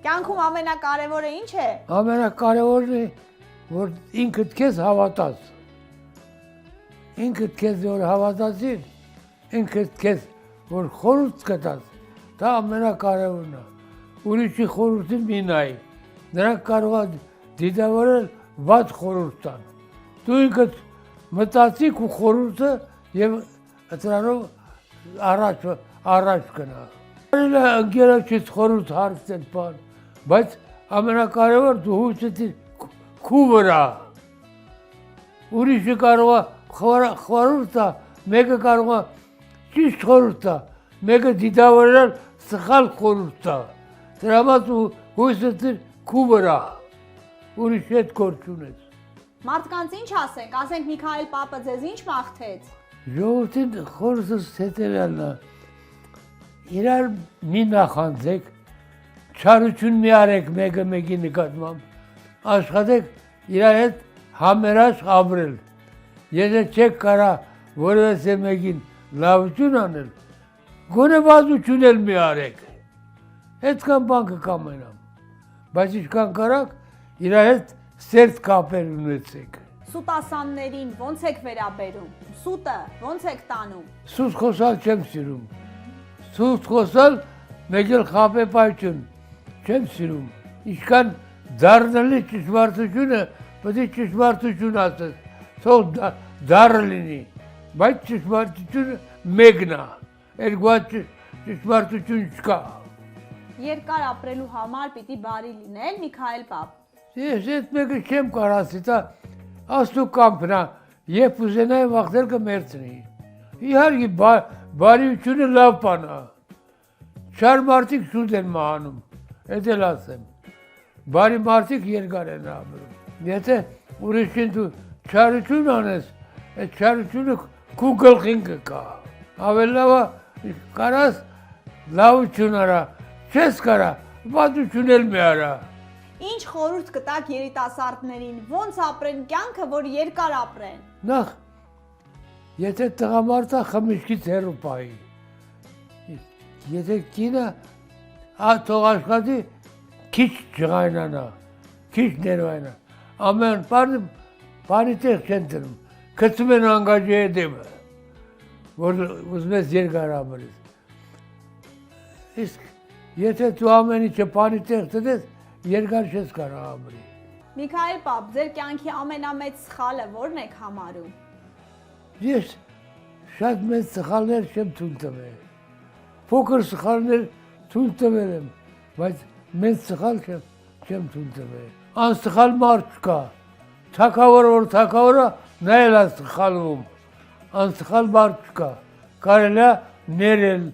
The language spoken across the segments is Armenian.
Կյանքում ամենակարևորը ինչ է։ Ամենակարևորն է, որ ինքդ քեզ հավատաս։ Ինքդ քեզ որ հավատացիր, ինքդ քեզ որ խորհուրդ կտաս, դա ամենակարևորն է։ Ուրիշի խորհուրդին մի նայի։ Նրանք կարող են դիտավորել վատ խորհուրդ տան։ Դու ինքդ մտածիր ու խորհուրդը եւ դրանով առաջ գնա։ Կարելի է ընկերոջից խորհուրդ հարցնել բան, բայց ամենակարևոր դու հույսդ քու վրա։ Ուրիշը կարող է խորհուրդ տա, մեկը կարող է ճիշտ խորհուրդ տա, մեկը դիտավորել սխալ խորհուրդ տա։ Դրա համար դու հույսդ քու վրա, ուրիշի հետ գործ ունես։ Մարդկանց ինչ ասենք, ասենք Միքայել պապը ձեզ ինչ մաղթեց։ Ժողովրդին խորհուրդս հետևյալն է, իրար մի նախանձեք, չարություն մի արեք մեկը մեկի նկատմամբ, աշխատեք իրար հետ համերաշխ ապրել։ Եթե չեք կարա որևէ մեկին լավություն անել, գոնե բազություն էլ մի արեք։ Այդքան բան կկամենամ, բայց ինչքան կարաք իրար հետ սերտ կապեր ունեցեք։ Սուտասաններին ոնց եք վերաբերում։ Սուտը ոնց եք տանում։ Սուտ խոսալ չեմ սիրում։ Սուտ խոսալ մեկ էլ խաբեբայություն չեմ սիրում։ Ինչքան դառնալի ճշմարտությունը, պետք է ճշմարտություն ասես, թող դառը լինի, բայց ճշմարտությունը մեկն է, երկու ճշմարտություն չկա։ Երկար ապրելու համար պիտի բարի լինել, Միքայել պապ։ Ես այդ մեկը չեմ կարասի, դա աստու կամպնա, երբ ուզենայի վախտել կմերցնի։ Իհարկե բարիությունը լավ բան է։ Չար մարդիկ շուտ են մահանում, այդ էլ ասեմ։ Բարի մարդիկ երկար են ապրում։ Եթե ուրիշին դու չարություն անես, այդ չարությունը քու գլխին կգա։ Ավելի լավ է կարաս լավություն արա, չես կարա, վատություն էլ մի արա։ Ինչ խորհուրդ կտաք երիտասարդներին, ոնց ապրեն կյանքը, որ երկար ապրեն։ Նախ, եթե տղամարդը խմիչքից հեռու պահի, եթե կինը թող աշխատի, քիչ ջղայնանա, քիչ ներվայնա, ամեն բանի տեղ չեն դնում, գցում են անգաջի հետևը, որ ուզում ես երկար ապրես։ Իսկ եթե դու ամեն ինչը բանի տեղ դնես, երկար չես կարող ապրի։ Միքայել պապ, ձեր կյանքի ամենամեծ սխալը ո՞րն եք համարում։ Ես շատ մեծ սխալներ չեմ թույլ տվել։ Փոքր սխալներ թույլ տվել եմ, բայց մեծ սխալ չեմ թույլ տվել։ Անսխալ մարդ չկա։ Թագավորը որ թագավորը նա էլ է սխալվում։ Անսխալ մարդ չկա։ Կարելի է ներել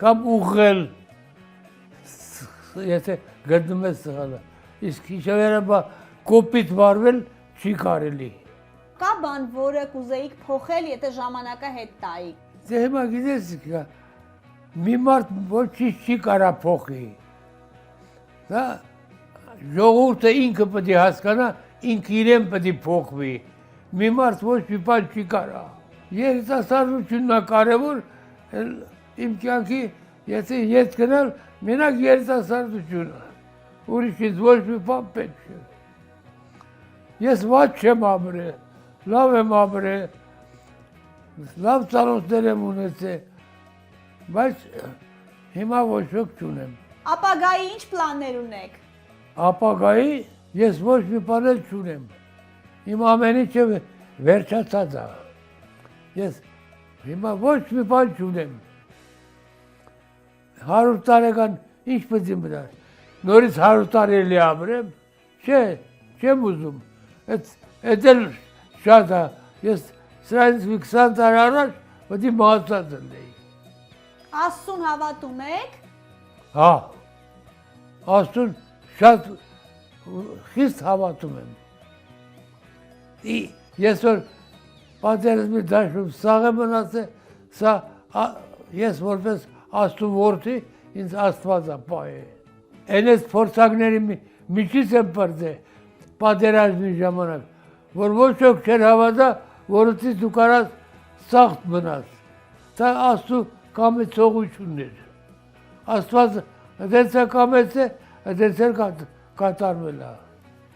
կամ ուղղել, եթե գտնում ես սխալը, իսկ հիշավերը կոպիտ վարվել չի կարելի։ Կա բան, որը կուզեիք փոխել, եթե ժամանակը հետ տայիք։ Դե հիմա գիտես, մի մարդ ոչինչ չի կարա փոխի։ Դա ժողովուրդը ինքը պետք է հասկանա, ինքը իրեն պետք է փոխվի։ Մի մարդ ոչ մի բան չի կարա։ Երիտասարդությունն է կարևոր, իմ կյանքի, եթե ետ գնալ, մենակ երիտասարդությունը, ուրիշից ոչ մի բան պետք չէ։ Ես վատ չեմ ապրել, լավ եմ ապրել, լավ ծանոթներ եմ ունեցել, բայց հիմա ոչ ոք չունեմ։ Ապագայի ինչ պլաններ ունեք։ Ապագայի ես ոչ մի բան էլ չունեմ։ Իմ ամեն ինչը վերջացած է։ Ես հիմա ոչ մի բան չունեմ։ 100 տարեկան ինչ պետք է մնա։ Նորից 100 տարի էլի ապրեմ։ Չէ, չեմ ուզում։ Այդ էլ շատ է։ Ես սրանից 20 տարի առաջ պետք է մահացած լինեի։ Աստծուն հավատում եք։ Հա։ Աստծուն շատ խիստ հավատում եմ։ Ես որ պատերազմի դաշտում սաղ եմ մնացել, սա ես որպես Աստծու որդի ինձ Աստված է պահել։ Էնես փորձակների միջից եմ պրծել պատերազմի ժամանակ, որ ոչ ոք չէր հավատա, որից դու կարաս սաղ մնաս։ Դա Աստծու կամեցողությունն էր։ Աստված դենցա կամեց է, այդպես էլ կատարվել է։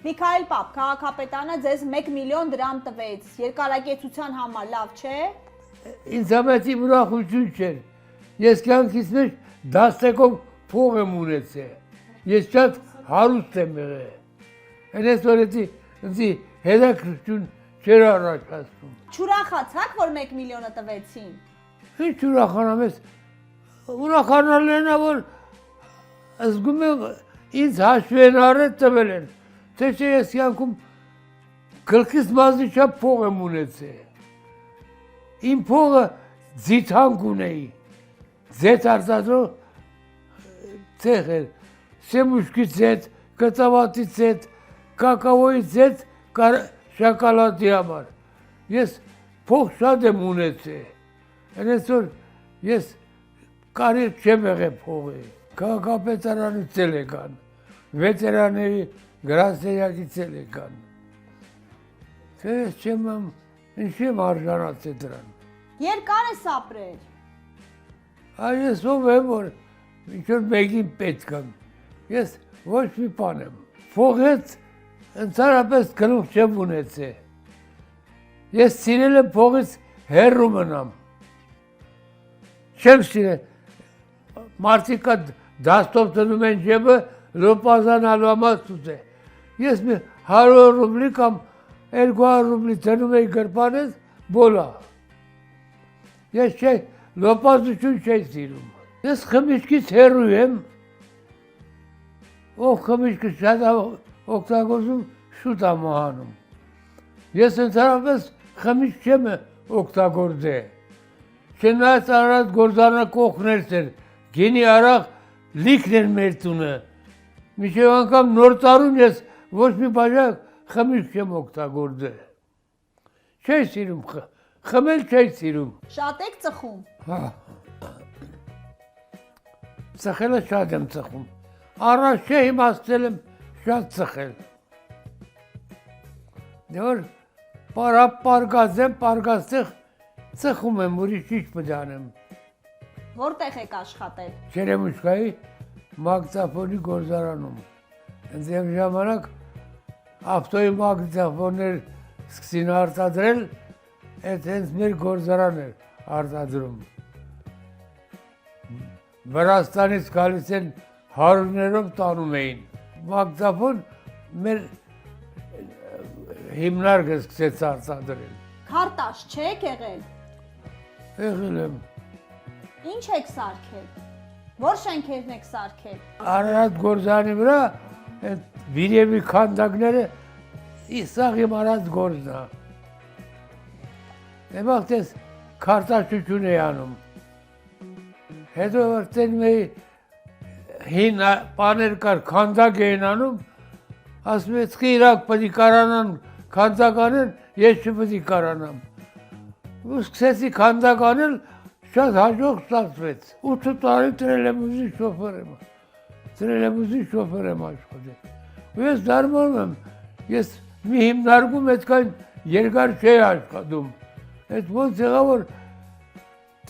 Միքայել Պապ, քաղաքապետարանը ձեզ 1 միլիոն դրամ տվեց երկարակեցության համար, լավ չէ։ Ինձ համար իմ ուրախություն չէր։ Ես կյանքիս մեջ 10% փող եմ ունեցել։ Ես շատ հարուստ եմ եղել։ Այնպես որ ինձ հետաքրքրություն չէր առաջացնում։ Չուրախացաք, որ 1 միլիոնը տվեցին։ Ինչ ուրախանամ ես։ Ուրախանալն է, որ զգում եմ ինձ հաշվի են առել տվել են։ Թե չէ ես կյանքում գլխիս մազի չափ փող եմ ունեցել։ Իմ փողը ձիթանք ունեի։ Ձեթ արտադրող ցեղ էր։ Սեմուշկի ձեթ, կտավատի ձեթ, կակաոյի ձեթ, շոկոլադի համար։ Ես փող շատ եմ ունեցել։ Այնպես որ ես կարիք չեմ եղել փողի։ Քաղաքապետարանից էլ եկան, վետերանների գրասենյակից էլ եկան։ Թե ես ինչ եմ արժանացել դրան։ Երկար ես ապրել։ Ես ով եմ, որ ինչ-որ մեկին պետք եմ։ Ես ոչ մի բան եմ։ Փողից ընդհանրապես գլուխ չեմ ունեցել։ Ես սիրել եմ փողից հեռու մնամ։ Չեմ սիրել։ Մարդիկ դաստով տնում են ջեբը, լոպազանալու համար սուտ է։ Ես մի 100 ռուբլի կամ 200 ռուբլի տնում էի գրպանից, բոլա։ Ես լոպազություն չէի սիրում։ Ես խմիչքից հեռու եմ, ով խմիչքը շատ օգտագործում, շուտ եմ մահանում։ Ես ընդհանրապես խմիչք չեմ օգտագործել։ Չնայած Արարատ գործարանը կողքներս էր, գինի արաղ լիքն էր մեր տունը։ Մինչև անգամ նոր տարում ես ոչ մի բաժակ խմիչք չեմ օգտագործել։ Չէի սիրում, խմել չէի սիրում։ Շատ եք ծխում։ Ծխելը շատ եմ ծխում։ Առաջ չէ իմացել եմ շատ ծխել։ Դե որ պարգած եմ, պարգածտեղ ծխում եմ, ուրիշ ինչ պետք անեմ։ Որտեղ եք աշխատել։ Չերեմուշկայի մագնիտոֆոնի գործարանում։ Հենց այն ժամանակ ավտոյի մագնիտոֆոններ սկսին արտադրել, այդ հենց մեր գործարան էր արտադրում։ Վրաստանից գալիս են հարյուրներով տանում էին։ Մագնիտոֆոն մեր հիմնարկը սկսեց արտադրել։ Քարտաշ չեք եղել։ Եղել եմ։ Ինչ եք սարքել։ Որ շենքերն եք սարքել։ Արարատ գործարանի վրա այդ վիրևի քանդակները իսաղ իմ արած գործն է։ Դեմաղթես քարտաշություն էի անում։ Հետո վրտեն մեի հին պաներ կար քանդակ էին անում, ասում ես իրակ պետք կարանան քանդակ անել, ես չպետք կարանամ։ Ու սկսեցի քանդակ անել, շատ հաջող ստացվեց։ 8 տարի տրելեմուզի շոֆեր եմ աշխատել։ Ու ես դարմանում եմ, ես մի հիմնարկում այդքան երկար չէի աշխատում։ Այդ ոնց եղավ որ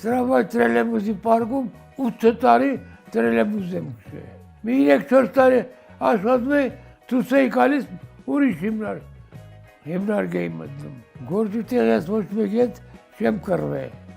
տրամվայ տրելեմուզի պարկում 8 տարի տրելեմուզ եմ քշել։ Մի 3-4 տարի աշխատում էի, դուրս էի գալիս ուրիշ հիմնարկ էի մտնում։ Գործի տեղ ես ոչ մեկ հետ չեմ կռվել։